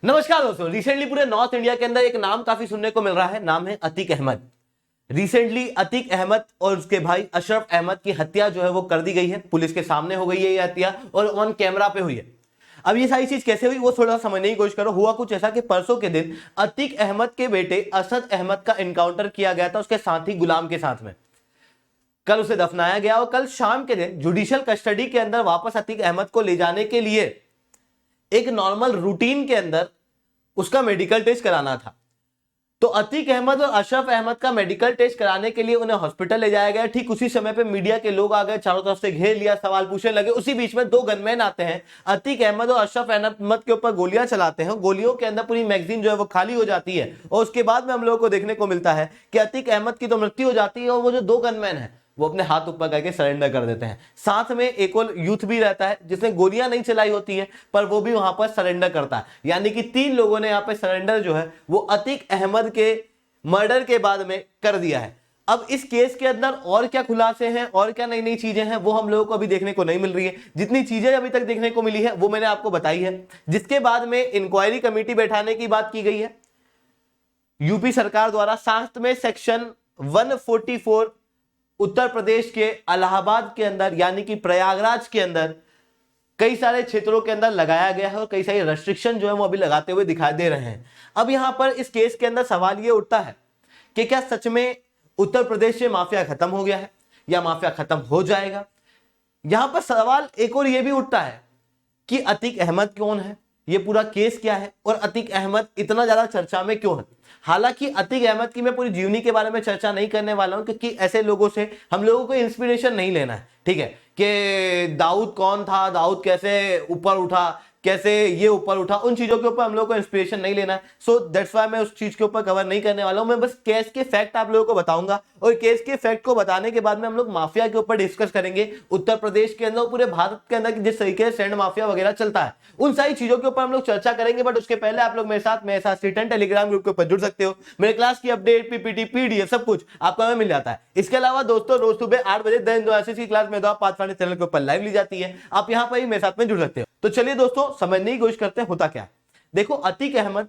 नमस्कार दोस्तों, रिसेंटली पूरे नॉर्थ इंडिया के अंदर एक नाम काफी सुनने को मिल रहा है। नाम है अतीक अहमद। रिसेंटली अतीक अहमद और उसके भाई अशरफ अहमद की हत्या जो है वो कर दी गई है। पुलिस के सामने हो गई है ये हत्या और ऑन कैमरा पे हुई है। अब ये सारी चीज कैसे हुई वो थोड़ा समझने की कोशिश करो। हुआ कुछ ऐसा कि परसों के दिन अतीक अहमद के बेटे असद अहमद का एनकाउंटर किया गया था उसके साथी गुलाम के साथ में। कल उसे दफनाया गया और कल शाम के दिन जुडिशियल कस्टडी के अंदर वापस अतीक अहमद को ले जाने के लिए एक नॉर्मल रूटीन के अंदर उसका मेडिकल टेस्ट कराना था। तो अतीक अहमद और अशरफ अहमद का मेडिकल टेस्ट कराने के लिए उन्हें हॉस्पिटल ले जाया गया। ठीक उसी समय पे मीडिया के लोग आ गए, चारों तरफ से घेर लिया, सवाल पूछने लगे। उसी बीच में दो गनमैन आते हैं, अतीक अहमद और अशरफ अहमद के ऊपर गोलियां चलाते हैं। गोलियों के अंदर पूरी मैगजीन जो है वो खाली हो जाती है और उसके बाद में हम लोगों को देखने को मिलता है कि अतीक अहमद की तो मृत्यु हो जाती है और वो जो दो गनमैन है वो अपने हाथ ऊपर करके सरेंडर कर देते हैं। साथ में एक और यूथ भी रहता है जिसने गोलियां नहीं चलाई होती है पर वो भी वहां पर सरेंडर करता है। यानी कि तीन लोगों ने यहां पर सरेंडर जो है वो अतीक अहमद के मर्डर के बाद में कर दिया है। अब इस केस के अंदर और क्या खुलासे हैं और क्या नई नई चीजें हैं वो हम लोगों को अभी देखने को नहीं मिल रही है। जितनी चीजें अभी तक देखने को मिली है वो मैंने आपको बताई है। जिसके बाद में इंक्वायरी कमेटी बैठाने की बात की गई है यूपी सरकार द्वारा। 7 में सेक्शन 144 उत्तर प्रदेश के इलाहाबाद के अंदर यानी कि प्रयागराज के अंदर कई सारे क्षेत्रों के अंदर लगाया गया है और कई सारे रेस्ट्रिक्शन जो है वो अभी लगाते हुए दिखाई दे रहे हैं। अब यहां पर इस केस के अंदर सवाल ये उठता है कि क्या सच में उत्तर प्रदेश से माफिया खत्म हो गया है या माफिया खत्म हो जाएगा। यहां पर सवाल एक और ये भी उठता है कि अतीक अहमद कौन है, ये पूरा केस क्या है और अतीक अहमद इतना ज्यादा चर्चा में क्यों है। हालांकि अतीक अहमद की मैं पूरी जीवनी के बारे में चर्चा नहीं करने वाला हूं क्योंकि ऐसे लोगों से हम लोगों को इंस्पिरेशन नहीं लेना है। ठीक है कि दाऊद कौन था, दाऊद कैसे ऊपर उठा, कैसे ये ऊपर उठा, उन चीजों के ऊपर हम लोगों को इंस्पिरेशन नहीं लेना है। सो दैट्स व्हाई मैं उस चीज के ऊपर कवर नहीं करने वाला हूं। मैं बस केस के फैक्ट आप लोगों को बताऊंगा और केस के फैक्ट को बताने के बाद में हम लोग माफिया के ऊपर डिस्कस करेंगे। उत्तर प्रदेश के अंदर, पूरे भारत के अंदर जिस तरीके से सैंड माफिया वगैरह चलता है उन सारी चीजों के ऊपर हम लोग चर्चा करेंगे। बट उसके पहले आप लोग मेरे साथ सीटन टेलीग्राम ग्रुप के ऊपर जुड़ सकते हो। मेरे क्लास की अपडेट, पीपीटी, पीडीएफ सब कुछ आपको हमें मिल जाता है। इसके अलावा दोस्तों रोज सुबह 8 बजे दैन की क्लास में पाथफाइंडर चैनल के ऊपर लाइव ली जाती है। आप यहाँ पर ही मेरे साथ में जुड़ सकते हो। तो चलिए दोस्तों समझने की कोशिश करते हैं होता क्या। देखो अतीक अहमद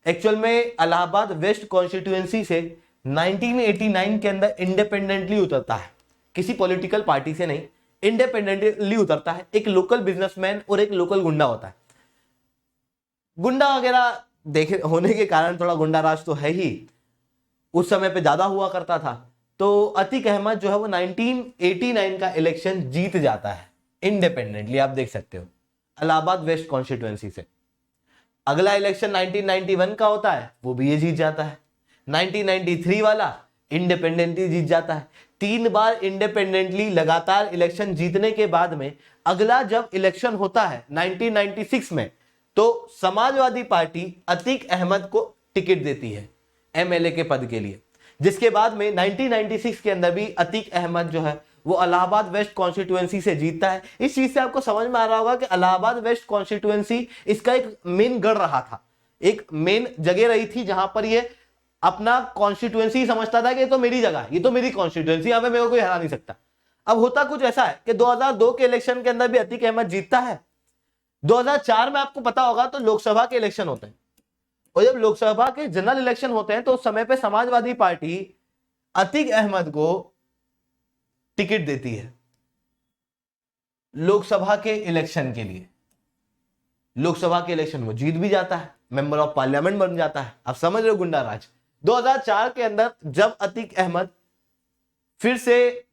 एक्चुअल में इलाहाबाद वेस्ट कॉन्स्टिट्यूएंसी से 1989 के अंदर इंडिपेंडेंटली उतरता है, किसी पॉलिटिकल पार्टी से नहीं, इंडिपेंडेंटली उतरता है। एक लोकल बिजनेसमैन और एक लोकल गुंडा होता है। गुंडा वगैरह देखे होने के कारण थोड़ा गुंडा राज तो है ही, उस समय पे ज्यादा हुआ करता था। तो अतीक अहमद जो है वो 1989 का इलेक्शन जीत जाता है इंडिपेंडेंटली। आप देख सकते हो इलाहाबाद वेस्ट कॉन्स्टिट्यूएंसी से। अगला इलेक्शन 1991 का होता है, वो भी ये जीत जाता है। 1993 वाला इंडिपेंडेंटली जीत जाता है। 3 बार इंडिपेंडेंटली लगातार इलेक्शन जीतने के बाद में अगला जब इलेक्शन होता है 1996 में, तो समाजवादी पार्टी अतीक अहमद को टिकट देती है एमएलए के पद के लिए। जिसके बाद में 1996 के अंदर भी अतीक अहमद जो है वो इलाहाबाद वेस्ट कॉन्स्टिट्यूएंसी से जीतता है। इस चीज से आपको समझ में आ रहा होगा कि इलाहाबाद वेस्ट कॉन्स्टिट्यूएंसी इसका एक मेन गढ़ रहा था, एक मेन जगह रही थी जहां पर ये अपना कॉन्स्टिट्यूएंसी समझता था कि ये तो मेरी जगह, ये तो मेरी कॉन्स्टिट्यूएंसी, यहां पे मेरे को कोई हरा नहीं सकता। अब होता कुछ ऐसा है कि 2002 के इलेक्शन के अंदर भी अतीक अहमद जीतता है। 2004 में आपको पता होगा तो लोकसभा के इलेक्शन होते हैं और जब लोकसभा के जनरल इलेक्शन होते हैं तो उस समय पे समाजवादी पार्टी अतीक अहमद को टिकट देती है लोकसभा के इलेक्शन के लिए। लोकसभा के इलेक्शन वो जीत भी जाता है, मेंबर ऑफ पार्लियामेंट बन जाता है। आप समझ रहे हो गुंडा राज। 2004 के अंदर जब अतीक अहमद फिर से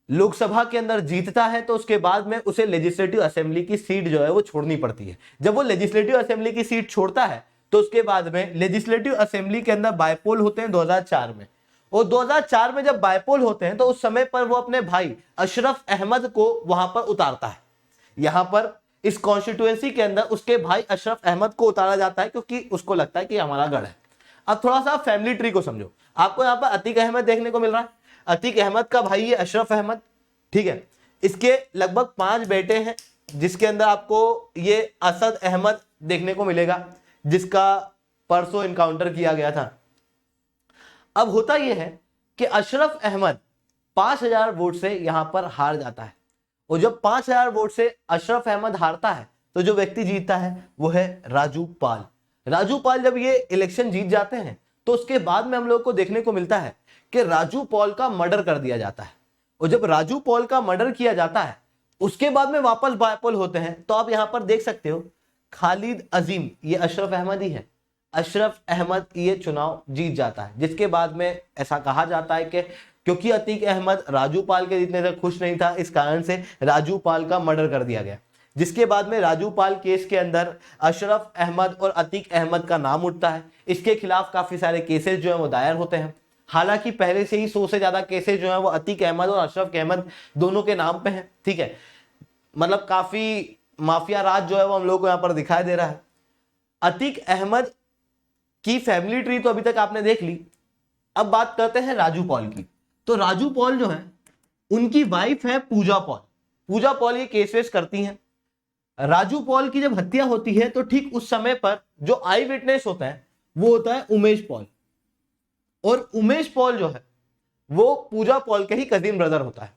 लोकसभा के अंदर जीतता है तो उसके बाद में उसे लेजिस्लेटिव असेंबली की सीट जो है वो छोड़नी पड़ती है। जब वो लेजिस्लेटिव असेंबली की सीट छोड़ता है तो उसके बाद में लेजिस्लेटिव असेंबली के अंदर बायपोल होते हैं 2004 में। और 2004 में जब बायपोल होते हैं तो उस समय पर वो अपने भाई अशरफ अहमद को वहां पर उतारता है। यहां पर इस कॉन्स्टिट्यूएंसी के अंदर उसके भाई अशरफ अहमद को उतारा जाता है क्योंकि उसको लगता है कि हमारा गढ़ है। अब थोड़ा सा फैमिली ट्री को समझो। आपको यहाँ पर अतीक अहमद देखने को मिल रहा है। अतीक अहमद का भाई है अशरफ अहमद, ठीक है। इसके लगभग 5 बेटे हैं जिसके अंदर आपको ये असद अहमद देखने को मिलेगा जिसका परसों इनकाउंटर किया गया था। अब होता यह है कि अशरफ अहमद 5000 वोट से यहां पर हार जाता है और जब 5000 वोट से अशरफ अहमद हारता है तो जो व्यक्ति जीतता है वो है राजू पाल। राजू पाल जब ये इलेक्शन जीत जाते हैं तो उसके बाद में हम लोग को देखने को मिलता है कि राजू पाल का मर्डर कर दिया जाता है। और जब राजू पाल का मर्डर किया जाता है उसके बाद में वापस बायपोल होते हैं। तो आप यहां पर देख सकते हो खालिद अजीम, ये अशरफ अहमद ही है। अशरफ अहमद ये चुनाव जीत जाता है, जिसके बाद में ऐसा कहा जाता है कि क्योंकि अतीक अहमद राजू पाल के जीतने से खुश नहीं था, इस कारण से राजू पाल का मर्डर कर दिया गया। जिसके बाद में राजू पाल केस के अंदर अशरफ अहमद और अतीक अहमद का नाम उठता है। इसके खिलाफ काफी सारे केसेस जो है वो दायर होते हैं। हालांकि पहले से ही 100 से ज्यादा केसेस जो है वो अतीक अहमद और अशरफ अहमद दोनों के नाम पे हैं। ठीक है, मतलब काफी माफिया राज जो है वो हम लोग को यहाँ पर दिखाई दे रहा है। अतीक अहमद की फैमिली ट्री तो अभी तक आपने देख ली। अब बात करते हैं राजू पॉल की। तो राजू पॉल जो है उनकी वाइफ है पूजा पॉल। पूजा पॉल ये केस वेस करती हैं। राजू पॉल की जब हत्या होती है तो ठीक उस समय पर जो आई विटनेस होता है वो होता है उमेश पॉल। और उमेश पॉल जो है वो पूजा पॉल के ही कजिन ब्रदर होता है।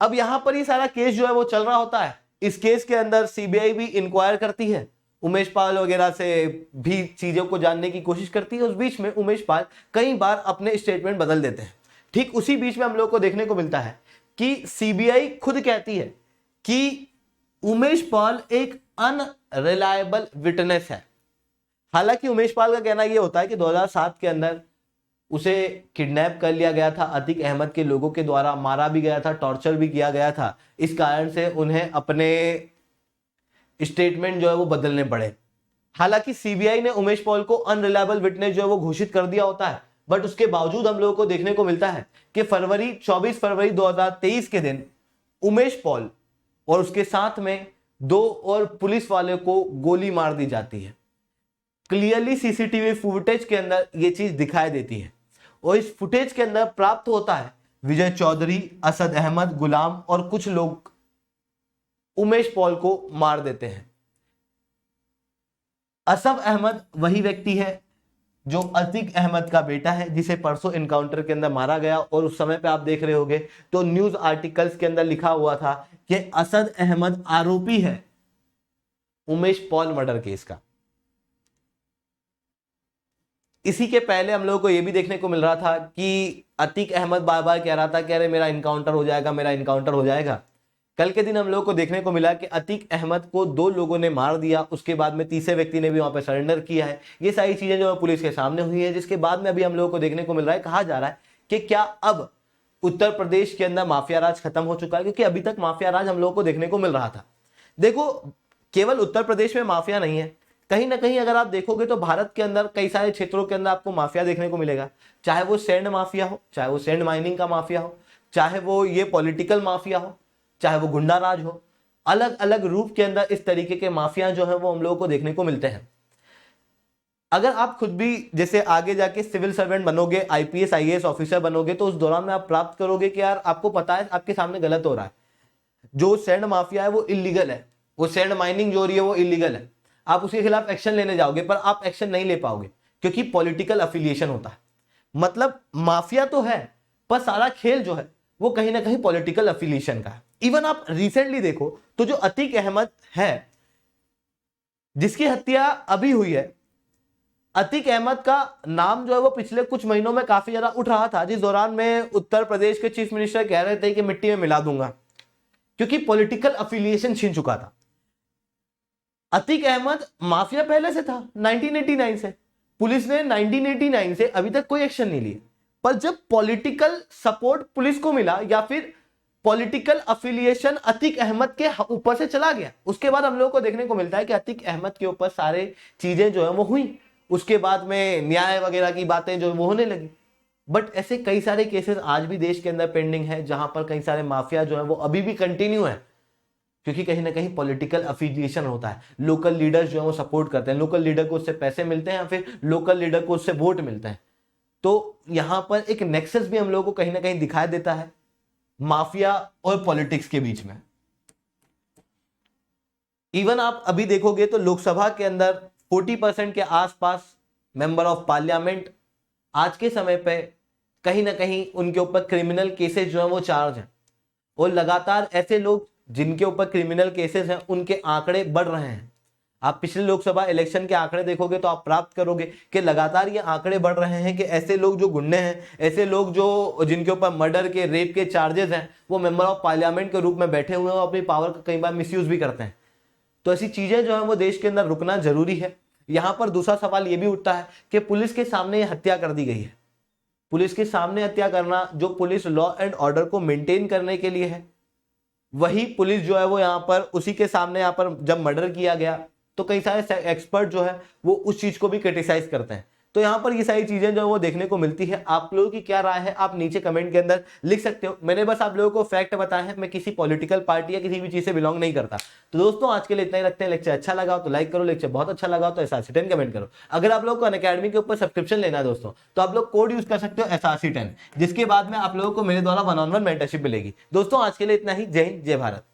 अब यहां पर ये सारा केस जो है वो चल रहा होता है। इस केस के अंदर सीबीआई भी इंक्वायर करती है, उमेश पाल वगैरह से भी चीजों को जानने की कोशिश करती है। उस बीच में उमेश पाल कई बार अपने स्टेटमेंट बदल देते हैं। ठीक उसी बीच में हम लोग को देखने को मिलता है कि सीबीआई खुद कहती है कि उमेश पाल एक अनरिलायबल विटनेस है। हालांकि उमेश पाल का कहना यह होता है कि 2007 के अंदर उसे किडनैप कर लिया गया था, अतीक अहमद के लोगों के द्वारा मारा भी गया था, टॉर्चर भी किया गया था। इस कारण से उन्हें अपने स्टेटमेंट जो है वो बदलने पड़े। हालांकि सीबीआई ने उमेश पॉल को अनरिलायबल विटनेस जो है वो घोषित कर दिया होता है, बट उसके बावजूद हम लोगों को देखने को मिलता है कि 24 फरवरी 2023 के दिन उमेश पॉल और उसके साथ में 2 और पुलिस वाले को गोली मार दी जाती है। क्लियरली सीसीटीवी फुटेज के अंदर ये चीज दिखाई देती है। और इस फुटेज के अंदर प्राप्त होता है विजय चौधरी, असद अहमद, गुलाम और कुछ लोग उमेश पॉल को मार देते हैं। असद अहमद वही व्यक्ति है जो अतीक अहमद का बेटा है, जिसे परसों इनकाउंटर के अंदर मारा गया। और उस समय पे आप देख रहे होंगे तो न्यूज आर्टिकल्स के अंदर लिखा हुआ था कि असद अहमद आरोपी है उमेश पॉल मर्डर केस का। इसी के पहले हम लोगों को यह भी देखने को मिल रहा था कि अतीक अहमद बार बार कह रहा था कि अरे मेरा इनकाउंटर हो जाएगा, मेरा इनकाउंटर हो जाएगा। कल के दिन हम लोगों को देखने को मिला कि अतीक अहमद को 2 लोगों ने मार दिया, उसके बाद में तीसरे व्यक्ति ने भी वहां पे सरेंडर किया है। ये सारी चीजें जो है पुलिस के सामने हुई है, जिसके बाद में अभी हम लोगों को देखने को मिल रहा है, कहा जा रहा है कि क्या अब उत्तर प्रदेश के अंदर माफिया राज खत्म हो चुका है, क्योंकि अभी तक माफिया राज हम लोगों को देखने को मिल रहा था। देखो, केवल उत्तर प्रदेश में माफिया नहीं है, कहीं ना कहीं अगर आप देखोगे तो भारत के अंदर कई सारे क्षेत्रों के अंदर आपको माफिया देखने को मिलेगा। चाहे वो सैंड माफिया हो, चाहे वो सैंड माइनिंग का माफिया हो, चाहे वो ये पॉलिटिकल माफिया हो, चाहे वो गुंडा राज हो, अलग अलग रूप के अंदर इस तरीके के माफिया जो है वो हम लोगों को देखने को मिलते हैं। अगर आप खुद भी जैसे आगे जाके सिविल सर्वेंट बनोगे, आईपीएस आईएएस ऑफिसर बनोगे, तो उस दौरान में आप प्राप्त करोगे कि यार आपको पता है आपके सामने गलत हो रहा है। जो सैंड माफिया है वो इलीगल है, वो सैंड माइनिंग जो हो रही है वो इलीगल है। आप उसके खिलाफ एक्शन लेने जाओगे पर आप एक्शन नहीं ले पाओगे, क्योंकि पॉलिटिकल अफिलिएशन होता है। मतलब माफिया तो है पर सारा खेल जो है वो कहीं ना कहीं पॉलिटिकल अफिलिएशन का है। इवन आप रिसेंटली देखो तो जो अतीक अहमद है जिसकी हत्या अभी हुई है, अतीक अहमद का नाम जो है वो पिछले कुछ महीनों में काफी ज्यादा उठ रहा था, जिस दौरान में उत्तर प्रदेश के चीफ मिनिस्टर कह रहे थे कि मिट्टी में मिला दूंगा, क्योंकि पॉलिटिकल अफिलिएशन छीन चुका था। अतीक अहमद माफिया पहले से था, 1989 से। पुलिस ने 1989 से अभी तक कोई एक्शन नहीं लिया, पर जब पॉलिटिकल सपोर्ट पुलिस को मिला या फिर पॉलिटिकल अफिलिएशन अतीक अहमद के ऊपर से चला गया, उसके बाद हम लोगों को देखने को मिलता है कि अतीक अहमद के ऊपर सारे चीजें जो है वो हुई। उसके बाद में न्याय वगैरह की बातें जो वो होने लगी। बट ऐसे कई सारे केसेस आज भी देश के अंदर पेंडिंग है, जहां पर कई सारे माफिया जो है वो अभी भी कंटिन्यू है, क्योंकि कहीं ना कहीं पॉलिटिकल अफिलिएशन होता है। लोकल लीडर्स जो है वो सपोर्ट करते हैं, लोकल लीडर को उससे पैसे मिलते हैं या फिर लोकल लीडर को उससे वोट मिलते हैं। तो यहां पर एक नेक्सस भी हम लोगों को कहीं ना कहीं दिखाई देता है माफिया और पॉलिटिक्स के बीच में। इवन आप अभी देखोगे तो लोकसभा के अंदर 40% के आसपास मेंबर ऑफ पार्लियामेंट आज के समय पे कहीं ना कहीं उनके ऊपर क्रिमिनल केसेस जो है वो चार्ज हैं, और लगातार ऐसे लोग जिनके ऊपर क्रिमिनल केसेस हैं उनके आंकड़े बढ़ रहे हैं। आप पिछले लोकसभा इलेक्शन के आंकड़े देखोगे तो आप प्राप्त करोगे कि लगातार ये आंकड़े बढ़ रहे हैं कि ऐसे लोग जो गुंडे हैं, ऐसे लोग जो जिनके ऊपर मर्डर के, रेप के चार्जेस हैं, वो मेंबर ऑफ पार्लियामेंट के रूप में बैठे हुए हैं और अपनी पावर का कई बार मिसयूज भी करते हैं। तो ऐसी चीजें जो है वो देश के अंदर रुकना जरूरी है। यहां पर दूसरा सवाल यह भी उठता है कि पुलिस के सामने ये हत्या कर दी गई है। पुलिस के सामने हत्या करना, जो पुलिस लॉ एंड ऑर्डर को मेंटेन करने के लिए है, वही पुलिस जो है वो यहाँ पर उसी के सामने यहाँ पर जब मर्डर किया गया तो कई सारे एक्सपर्ट जो है वो उस चीज को भी क्रिटिसाइज करते हैं। तो यहाँ पर ये सारी चीजें जो है वो देखने को मिलती है। आप लोगों की क्या राय है आप नीचे कमेंट के अंदर लिख सकते हो। मैंने बस आप लोगों को फैक्ट बताया है, मैं किसी पॉलिटिकल पार्टी या किसी भी चीज से बिलोंग नहीं करता। तो दोस्तों आज के लिए इतना ही रखते हैं। लेक्चर अच्छा लगा तो लाइक करो, लेक्चर बहुत अच्छा लगा तो SRC10 कमेंट करो। अगर आप लोगों को अनअकैडमी के ऊपर सब्सक्रिप्शन लेना है दोस्तों तो आप लोग कोड यूज कर सकते हो SRC10, जिसके बाद में आप लोगों को मेरे द्वारा 1-on-1 मेंटरशिप मिलेगी। दोस्तों आज के लिए इतना ही। जय हिंद, जय भारत।